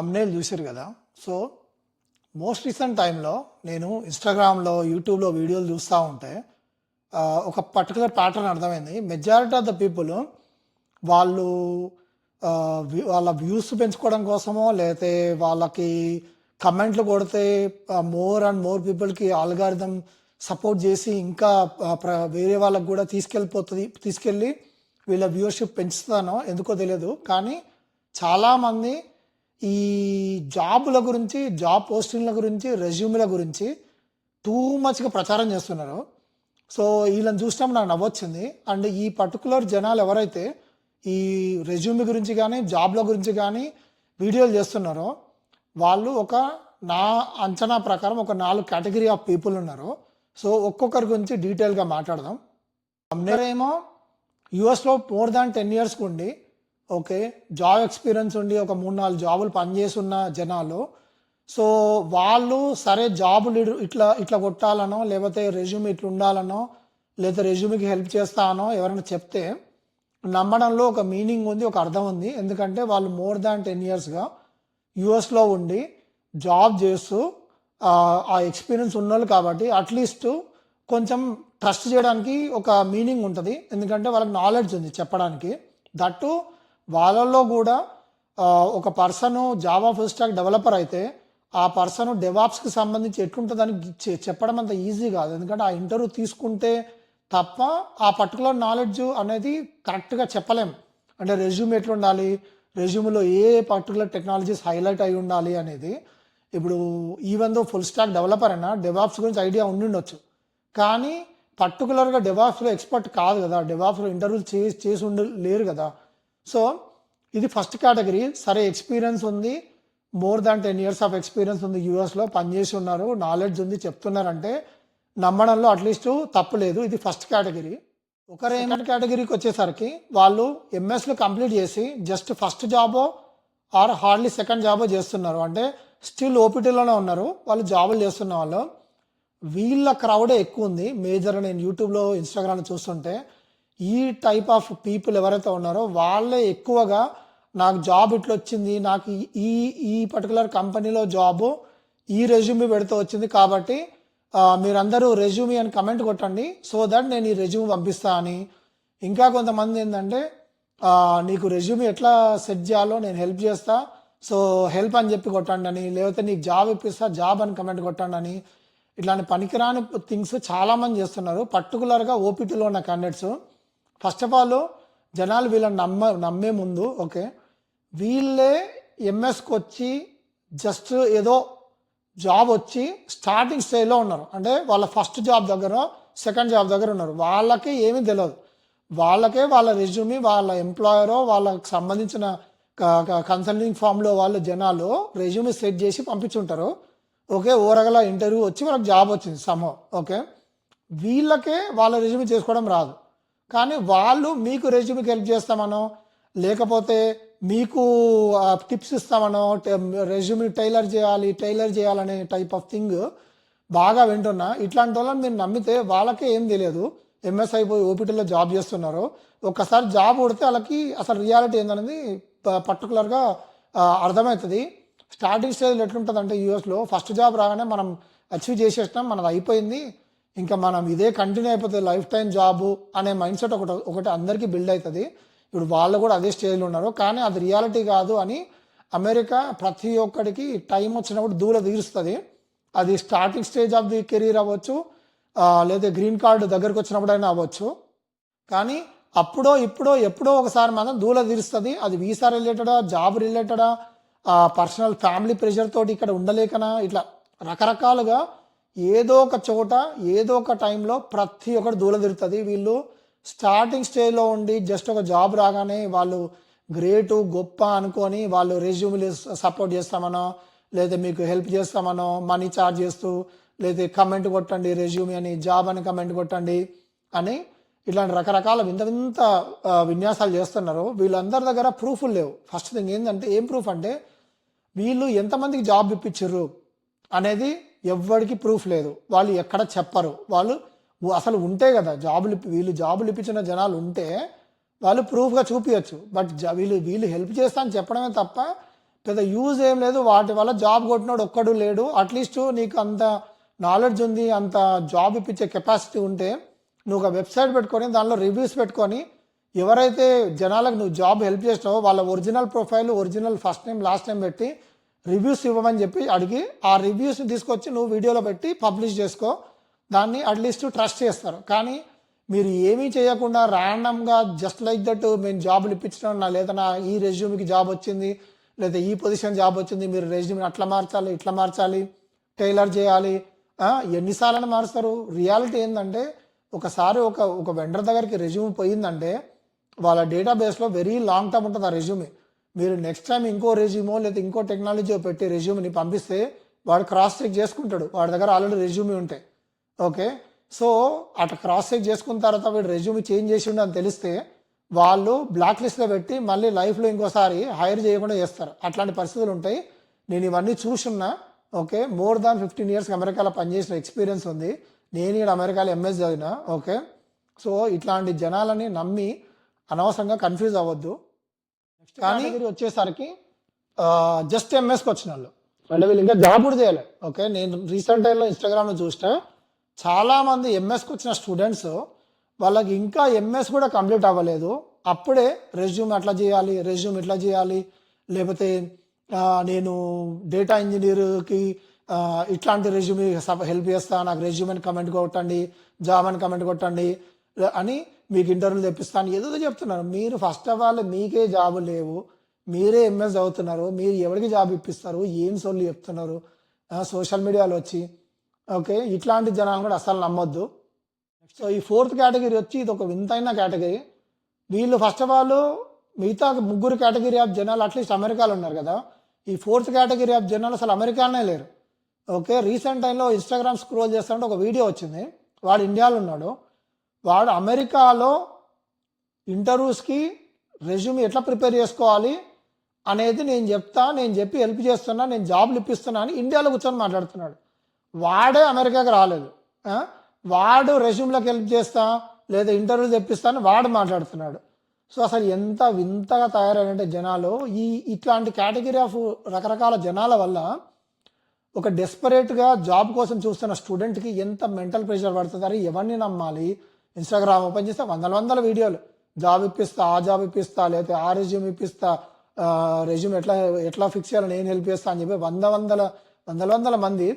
thumbnail చూసారు కదా. So most recent టైంలో నేను ఇన్స్టాగ్రామ్లో యూట్యూబ్లో వీడియోలు చూస్తూ ఉంటే ఒక పర్టికులర్ ప్యాటర్న్ అర్థమైంది. మెజారిటీ ఆఫ్ ద పీపుల్ వాళ్ళు వాళ్ళ వ్యూస్ పెంచుకోవడం కోసమో లేకపోతే వాళ్ళకి కమెంట్లు కొడితే మోర్ అండ్ మోర్ పీపుల్కి ఆల్గారిథం సపోర్ట్ చేసి ఇంకా వేరే వాళ్ళకి కూడా తీసుకెళ్ళి వీళ్ళ వ్యూవర్షిప్ పెంచుతానో ఎందుకో తెలియదు. కానీ చాలామంది ఈ జాబుల గురించి, జాబ్ పోస్టింగ్ల గురించి, రెజ్యూమ్ల గురించి టూ మచ్గా ప్రచారం చేస్తున్నారు. సో వీళ్ళని చూసినప్పుడు నాకు నవ్వొచ్చింది. అండ్ ఈ పర్టికులర్ జనాలు ఎవరైతే ఈ రెజ్యూమ్ గురించి కానీ జాబ్ల గురించి కానీ వీడియోలు చేస్తున్నారో వాళ్ళు నా అంచనా ప్రకారం ఒక 4 కేటగిరీ ఆఫ్ పీపుల్ ఉన్నారు. సో ఒక్కొక్కరి గురించి డీటెయిల్గా మాట్లాడదాం. ఏమో యూఎస్లో మోర్ దాన్ 10 ఇయర్స్కి ఉండి ఓకే జాబ్ ఎక్స్పీరియన్స్ ఉండి ఒక 3-4 జాబులు పనిచేస్తున్న జనాలు. సో వాళ్ళు సరే జాబులు ఇట్లా కొట్టాలనో లేకపోతే రెజ్యూమ్ ఇట్లా ఉండాలనో లేకపోతే రెజ్యూమ్కి హెల్ప్ చేస్తానో ఎవరైనా చెప్తే నమ్మడంలో ఒక మీనింగ్ ఉంది, ఒక అర్థం ఉంది. ఎందుకంటే వాళ్ళు మోర్ దాన్ 10 ఇయర్స్గా యూఎస్లో ఉండి జాబ్ చేస్తూ ఆ ఎక్స్పీరియన్స్ ఉన్నోళ్ళు కాబట్టి అట్లీస్ట్ కొంచెం ట్రస్ట్ చేయడానికి ఒక మీనింగ్ ఉంటుంది. ఎందుకంటే వాళ్ళకి నాలెడ్జ్ ఉంది చెప్పడానికి. దట్టు వాళ్ళల్లో కూడా ఒక person Java full stack developer అయితే ఆ పర్సన్ డెవాప్స్కి సంబంధించి ఎట్లుంటుందని చెప్పడం అంత ఈజీ కాదు. ఎందుకంటే ఆ ఇంటర్వ్యూ తీసుకుంటే తప్ప ఆ పర్టికులర్ నాలెడ్జ్ అనేది కరెక్ట్గా చెప్పలేం. అంటే రెజ్యూమ్ ఎట్లుండాలి, రెజ్యూమ్లో ఏ పర్టికులర్ టెక్నాలజీస్ హైలైట్ అయి ఉండాలి అనేది. ఇప్పుడు even though full stack developer అయినా డెవాప్స్ గురించి ఐడియా ఉండిండొచ్చు, కానీ పర్టికులర్గా డెవాప్స్లో ఎక్స్పర్ట్ కాదు కదా, డెవాప్స్లో ఇంటర్వ్యూలు చేసి లేరు కదా. సో ఇది ఫస్ట్ కేటగిరీ. సరే ఎక్స్పీరియన్స్ ఉంది, more than 10 years of experience ఉంది, యూఎస్లో పనిచేసి ఉన్నారు, నాలెడ్జ్ ఉంది చెప్తున్నారంటే నమ్మడంలో అట్లీస్ట్ తప్పు లేదు. ఇది ఫస్ట్ కేటగిరీ. సెకండ్ కేటగిరీకి వచ్చేసరికి వాళ్ళు ఎంఎస్లో కంప్లీట్ చేసి జస్ట్ ఫస్ట్ జాబో ఆర్ హార్డ్లీ సెకండ్ జాబో చేస్తున్నారు, అంటే స్టిల్ ఓపీటీలోనే ఉన్నారు, వాళ్ళు జాబులు చేస్తున్న వాళ్ళు. వీళ్ళ క్రౌడే ఎక్కువ ఉంది మేజర్. నేను యూట్యూబ్లో ఇన్స్టాగ్రామ్లో చూస్తుంటే ఈ టైప్ ఆఫ్ పీపుల్ ఎవరైతే ఉన్నారో వాళ్ళే ఎక్కువగా నాకు జాబ్ ఇట్లా వచ్చింది, నాకు ఈ పర్టికులర్ కంపెనీలో జాబు ఈ రెజ్యూమ్ పెడితే వచ్చింది కాబట్టి మీరందరూ రెజ్యూమ్ అని కమెంట్ కొట్టండి సో దట్ నేను ఈ రెజ్యూమ్ పంపిస్తా అని. ఇంకా కొంతమంది ఏంటంటే నీకు రెజ్యూమ్ ఎట్లా సెట్ చేయాలో నేను హెల్ప్ చేస్తా, సో హెల్ప్ అని చెప్పి కొట్టండి అని, లేకపోతే నీకు జాబ్ ఇప్పిస్తా జాబ్ అని కమెంట్ కొట్టండి అని. ఇట్లాంటి పనికిరాని థింగ్స్ చాలామంది చేస్తున్నారు, పర్టికులర్గా ఓపీటీలో ఉన్న క్యాండిడేట్స్. ఫస్ట్ ఆఫ్ ఆల్ జనాలు వీళ్ళని నమ్మే ముందు ఓకే వీళ్ళే ఎంఎస్కి వచ్చి జస్ట్ ఏదో జాబ్ వచ్చి స్టార్టింగ్ స్టేజ్లో ఉన్నారు, అంటే వాళ్ళ ఫస్ట్ జాబ్ దగ్గర సెకండ్ జాబ్ దగ్గర ఉన్నారు, వాళ్ళకి ఏమీ తెలియదు. వాళ్ళకే వాళ్ళ రెజ్యూమి వాళ్ళ ఎంప్లాయరో వాళ్ళకి సంబంధించిన కన్సల్టింగ్ ఫామ్లో వాళ్ళు జనాలు రెజ్యూమి సెట్ చేసి పంపించుంటారు. ఓకే ఓరగల ఇంటర్వ్యూ వచ్చి వాళ్ళకి జాబ్ వచ్చింది సమో ఓకే, వీళ్ళకే వాళ్ళ రెజ్యూమి చేసుకోవడం రాదు. కానీ వాళ్ళు మీకు రెజ్యూమికి హెల్ప్ చేస్తామనో లేకపోతే మీకు టిప్స్ ఇస్తామనో రెజ్యూమి టైలర్ చేయాలనే టైప్ ఆఫ్ థింగ్ బాగా వింటున్నా. ఇట్లాంటి వాళ్ళని మీరు నమ్మితే వాళ్ళకే ఏం తెలియదు, ఎంఎస్ అయిపోయి ఓపీటీలో జాబ్ చేస్తున్నారు. ఒక్కసారి జాబ్ కొడితే వాళ్ళకి అసలు రియాలిటీ ఏందనేది పర్టికులర్గా అర్థమవుతుంది. స్టార్టింగ్ స్టేజ్లో ఎట్లుంటుంది అంటే యూఎస్లో ఫస్ట్ జాబ్ రాగానే మనం అచీవ్ చేసేసినాం, మనది అయిపోయింది, ఇంకా మనం ఇదే కంటిన్యూ అయిపోతుంది లైఫ్ టైం జాబు అనే మైండ్ సెట్ ఒకటి అందరికీ బిల్డ్ అవుతుంది. ఇప్పుడు వాళ్ళు కూడా అదే స్టేజ్లో ఉన్నారు, కానీ అది రియాలిటీ కాదు అని అమెరికా ప్రతి ఒక్కడికి టైం వచ్చినప్పుడు దూల తీరుస్తుంది. అది starting stage of the career అవ్వచ్చు లేదా గ్రీన్ కార్డు దగ్గరకు వచ్చినప్పుడైనా అవ్వచ్చు, కానీ అప్పుడో ఇప్పుడో ఎప్పుడో ఒకసారి మాత్రం దూల తీరుస్తుంది. అది వీసా రిలేటెడా, జాబ్ రిలేటెడా, పర్సనల్ ఫ్యామిలీ ప్రెషర్ తోటి ఇక్కడ ఉండలేకనా, ఇట్లా రకరకాలుగా ఏదో ఒక చోట ఏదో ఒక టైంలో ప్రతి ఒక్కటి దూల తీరుతుంది. వీళ్ళు స్టార్టింగ్ స్టేజ్లో ఉండి జస్ట్ ఒక జాబ్ రాగానే వాళ్ళు గ్రేటు గొప్ప అనుకొని వాళ్ళు రెజ్యూమ్లు సపోర్ట్ చేస్తామనో లేదా మీకు హెల్ప్ చేస్తామనో మనీ ఛార్జ్ చేస్తూ లేదా కమెంట్ కొట్టండి రెజ్యూమ్ అని, జాబ్ అని కమెంట్ కొట్టండి అని ఇట్లాంటి రకరకాల వింత విన్యాసాలు చేస్తున్నారు. వీళ్ళందరి దగ్గర ప్రూఫ్లు లేవు. ఫస్ట్ థింగ్ ఏంటంటే ఏం ప్రూఫ్ అంటే వీళ్ళు ఎంతమందికి జాబ్ ఇప్పించారు అనేది ఎవ్వడికి ప్రూఫ్ లేదు, వాళ్ళు ఎక్కడ చెప్పరు. వాళ్ళు అసలు ఉంటే కదా వీళ్ళు జాబులు ఇప్పించిన జనాలు ఉంటే వాళ్ళు ప్రూఫ్గా చూపించచ్చు. బట్ వీళ్ళు హెల్ప్ చేస్తా అని చెప్పడమే తప్ప పెద్ద యూజ్ ఏం లేదు. వాటి వల్ల జాబ్ కొట్టినోడు ఒక్కడు లేడు. అట్లీస్ట్ నీకు అంత నాలెడ్జ్ ఉంది, అంత జాబ్ ఇప్పించే కెపాసిటీ ఉంటే నువ్వు ఒక వెబ్సైట్ పెట్టుకొని దానిలో రివ్యూస్ పెట్టుకొని ఎవరైతే జనాలకు నువ్వు జాబ్ హెల్ప్ చేసినావో వాళ్ళ original profile, original first name last name పెట్టి రివ్యూస్ ఇవ్వమని చెప్పి అడిగి ఆ రివ్యూస్ని తీసుకొచ్చి నువ్వు వీడియోలో పెట్టి పబ్లిష్ చేసుకో. దాన్ని అట్లీస్ట్ ట్రస్ట్ చేస్తారు. కానీ మీరు ఏమీ చేయకుండా ర్యాండమ్గా జస్ట్ లైక్ దట్ మేము జాబులు ఇప్పించడం లేదా నా ఈ రెజ్యూమ్కి జాబ్ వచ్చింది, లేదా ఈ పొజిషన్ జాబ్ వచ్చింది, మీరు రెజ్యూమ్ని అట్లా మార్చాలి, ఇట్లా మార్చాలి, టైలర్ చేయాలి, ఎన్నిసార్లు మారుస్తారు? రియాలిటీ ఏంటంటే ఒకసారి ఒక వెండర్ దగ్గరికి రెజ్యూమ్ పోయిందంటే వాళ్ళ డేటాబేస్లో వెరీ లాంగ్ టర్మ్ ఉంటుంది ఆ రెజ్యూమ్. మీరు నెక్స్ట్ టైం ఇంకో రెజ్యూమో లేదా ఇంకో టెక్నాలజీ పెట్టి రెజ్యూమ్ని పంపిస్తే వాడు క్రాస్ చెక్ చేసుకుంటాడు. వాడి దగ్గర ఆల్రెడీ రెజ్యూమ్ ఉంటాయి. ఓకే, సో అట్లా క్రాస్ చెక్ చేసుకున్న తర్వాత వీడు రెజ్యూమ్ చేంజ్ చేసిండు అని తెలిస్తే వాళ్ళు బ్లాక్ లిస్ట్లో పెట్టి మళ్ళీ లైఫ్లో ఇంకోసారి హైర్ చేయకుండా చేస్తారు. అట్లాంటి పరిస్థితులు ఉంటాయి. నేను ఇవన్నీ చూసున్నా. ఓకే, మోర్ దాన్ 15 years అమెరికాలో పనిచేసిన ఎక్స్పీరియన్స్ ఉంది. నేను ఇక్కడ అమెరికాలో ఎంఎస్ చదివినా. ఓకే, సో ఇట్లాంటి జనాలని నమ్మి అనవసరంగా కన్ఫ్యూజ్ అవ్వద్దు. నెక్స్ట్ కానీ వచ్చేసరికి జస్ట్ ఎంఎస్కి వచ్చిన వాళ్ళు అంటే వీళ్ళు ఇంకా జాబ్ కూడా చేయలేదు. ఓకే, నేను రీసెంట్ టైంలో ఇన్స్టాగ్రామ్లో చూసిన చాలామంది ఎంఎస్కి వచ్చిన స్టూడెంట్స్ వాళ్ళకి ఇంకా ఎంఎస్ కూడా కంప్లీట్ అవ్వలేదు. అప్పుడే రెజ్యూమ్ అట్లా చేయాలి, రెజ్యూమ్ ఇట్లా చేయాలి, లేకపోతే నేను డేటా ఇంజనీర్కి ఇట్లాంటి రెజ్యూమ్ హెల్ప్ చేస్తా, నాకు రెజ్యూమ్ అని కమెంట్ కొట్టండి, జాబ్ అని కమెంట్ కొట్టండి అని మీకు ఇంటర్వ్యూలు తెప్పిస్తాను ఏదో చెప్తున్నారు. మీరు ఫస్ట్ ఆఫ్ ఆల్ మీకే జాబ్ లేవు, మీరే ఎంఎస్ చదువుతున్నారు, మీరు ఎవరికి జాబ్ ఇప్పిస్తారు? ఏం సొల్లు చెప్తున్నారు సోషల్ మీడియాలో వచ్చి. ఓకే, ఇట్లాంటి జనాలు కూడా అసలు నమ్మొద్దు. సో ఈ 4th కేటగిరీ వచ్చి ఇది ఒక వింతైన కేటగిరీ. వీళ్ళు ఫస్ట్ ఆఫ్ ఆల్ మిగతా 3 కేటగిరీ ఆఫ్ జనాలు అట్లీస్ట్ అమెరికాలో ఉన్నారు కదా, ఈ 4th కేటగిరీ ఆఫ్ జనాలు అసలు అమెరికానే లేరు. ఓకే, రీసెంట్ టైంలో ఇన్స్టాగ్రామ్ స్క్రోల్ చేస్తుంటే ఒక వీడియో వచ్చింది. వాడు ఇండియాలో ఉన్నాడు. వాడు అమెరికాలో ఇంటర్వ్యూస్కి రెజ్యూమ్ ఎట్లా ప్రిపేర్ చేసుకోవాలి అనేది నేను చెప్పి హెల్ప్ చేస్తున్నా, నేను జాబ్లు ఇప్పిస్తున్నా అని ఇండియాలో కూర్చొని మాట్లాడుతున్నాడు. వాడే అమెరికాకి రాలేదు. వాడు రెజ్యూమ్లోకి హెల్ప్ చేస్తా లేదా ఇంటర్వ్యూలు తెప్పిస్తా అని వాడు మాట్లాడుతున్నాడు. సో అసలు ఎంత వింతగా తయారైనంటే జనాలు ఇట్లాంటి కేటగిరీ ఆఫ్ రకరకాల జనాల వల్ల ఒక డెస్పరేట్గా జాబ్ కోసం చూస్తున్న స్టూడెంట్కి ఎంత మెంటల్ ప్రెషర్ పడుతుంది. అని ఎవరిని నమ్మాలి? ఇన్స్టాగ్రామ్ ఓపెన్ చేస్తే వందల వీడియోలు, జాబ్ ఇప్పిస్తా, ఆ జాబ్ ఇప్పిస్తా, లేకపోతే ఆ రెజ్యూమ్ ఇప్పిస్తా, రెజ్యూమ్ ఎట్లా ఫిక్స్ చేయాలో నేను హెల్ప్ చేస్తా అని చెప్పి వందల మంది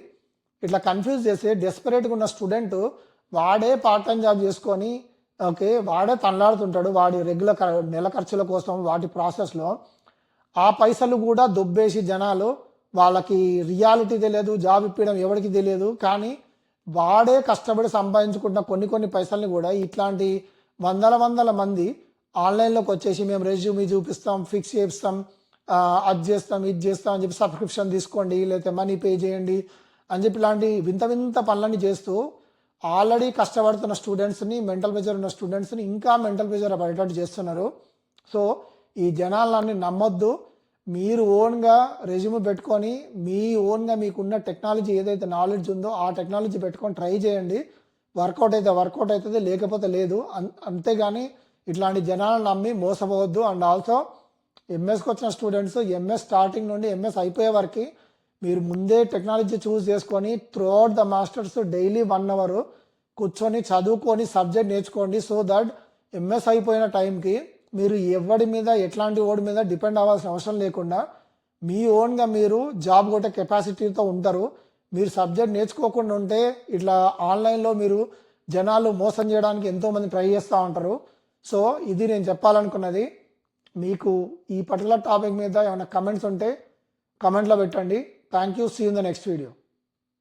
ఇట్లా కన్ఫ్యూజ్ చేసి డెస్పరేట్గా ఉన్న స్టూడెంట్ వాడే పార్ట్ టైం జాబ్ చేసుకొని ఓకే వాడే తనలాడుతుంటాడు వాడి రెగ్యులర్ నెల ఖర్చుల కోసం. వాటి ప్రాసెస్లో ఆ పైసలు కూడా దొబ్బేసి జనాలు వాళ్ళకి రియాలిటీ తెలియదు, జాబ్ ఇప్పడం ఎవరికి తెలియదు. కానీ వాడే కష్టపడి సంపాదించుకుంటున్న కొన్ని పైసల్ని కూడా ఇట్లాంటి వందల మంది ఆన్లైన్లోకి వచ్చేసి మేము రెజ్యూమ్ చూపిస్తాం, ఫిక్స్ చేస్తాం, అది చేస్తాం, ఇది చేస్తాం అని చెప్పి సబ్స్క్రిప్షన్ తీసుకోండి, లేకపోతే మనీ పే చేయండి అని చెప్పి ఇలాంటి వింత పనులన్నీ చేస్తూ ఆల్రెడీ కష్టపడుతున్న స్టూడెంట్స్ని, మెంటల్ ప్రెజర్ ఉన్న స్టూడెంట్స్ని ఇంకా మెంటల్ ప్రెజర్ పడేటట్టు చేస్తున్నారు. సో ఈ జనాలన్నీ నమ్మొద్దు. మీరు ఓన్గా రెజ్యూమ్ పెట్టుకొని మీ ఓన్గా మీకున్న టెక్నాలజీ ఏదైతే నాలెడ్జ్ ఉందో ఆ టెక్నాలజీ పెట్టుకొని ట్రై చేయండి. వర్కౌట్ అవుతుంది, లేకపోతే లేదు. అంతేగాని ఇట్లాంటి జనాలను నమ్మి మోసపోవద్దు. అండ్ ఆల్సో ఎంఎస్కి వచ్చిన స్టూడెంట్స్ ఎంఎస్ స్టార్టింగ్ నుండి ఎంఎస్ అయిపోయే వరకు మీరు ముందే టెక్నాలజీ చూస్ చేసుకొని throughout the masters daily 1 hour కూర్చొని చదువుకొని సబ్జెక్ట్ నేర్చుకోండి. సో దట్ ఎంఎస్ అయిపోయిన టైంకి మీరు ఎవడి మీద ఎట్లాంటి ఓడి మీద డిపెండ్ అవ్వాల్సిన అవసరం లేకుండా మీ ఓన్గా మీరు జాబ్ కొట్టే కెపాసిటీతో ఉంటారు. మీరు సబ్జెక్ట్ నేర్చుకోకుండా ఉంటే ఇట్లా ఆన్లైన్లో మీరు జనాలు మోసం చేయడానికి ఎంతోమంది ట్రై చేస్తూ ఉంటారు. సో ఇది నేను చెప్పాలనుకున్నది. మీకు ఈ పర్టికులర్ టాపిక్ మీద ఏమైనా కమెంట్స్ ఉంటే కమెంట్లో పెట్టండి. Thank you. See in the next video.